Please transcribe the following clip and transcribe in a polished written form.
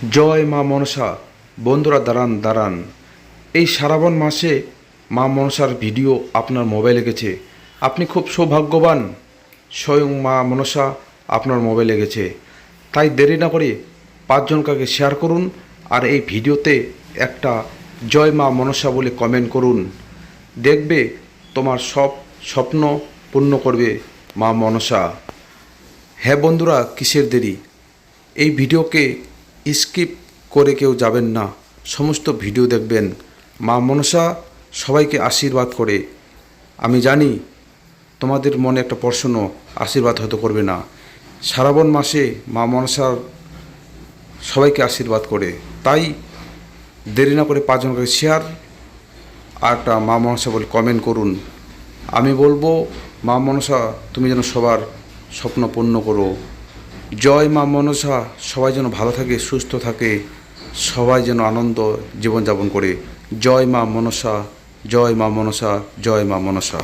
জয় মা মনসা। বন্ধুরা দাঁড়ান দাঁড়ান, এই শ্রাবণ মাসে মা মনসার ভিডিও আপনার মোবাইলে গেছে, আপনি খুব সৌভাগ্যবান। স্বয়ং মা মনসা আপনার মোবাইলে গেছে, তাই দেরি না করে 5 জনকে শেয়ার করুন আর এই ভিডিওতে একটা জয় মা মনসা বলে কমেন্ট করুন। দেখবে তোমার সব স্বপ্ন পূর্ণ করবে মা মনসা। হ্যাঁ বন্ধুরা, কিসের দেরি? এই ভিডিওকে স্কিপ করে কেউ যাবেন না, সমস্ত ভিডিও দেখবেন। মা মনসা সবাইকে আশীর্বাদ করে। আমি জানি তোমাদের মনে একটা প্রশ্ন, আশীর্বাদ হয়তো করবে না। শ্রাবণ মাসে মা মনসা সবাইকে আশীর্বাদ করে, তাই দেরি না করে 5 জনকে শেয়ার আর একটা মা মনসা বলে কমেন্ট করুন। আমি বলবো, মা মনসা তুমি যেন সবার স্বপ্ন পূর্ণ করো। জয় মা মনসা। সবাই যেন ভালো থাকে, সুস্থ থাকে, সবাই যেন আনন্দ জীবনযাপন করে। জয় মা মনসা, জয় মা মনসা, জয় মা মনসা।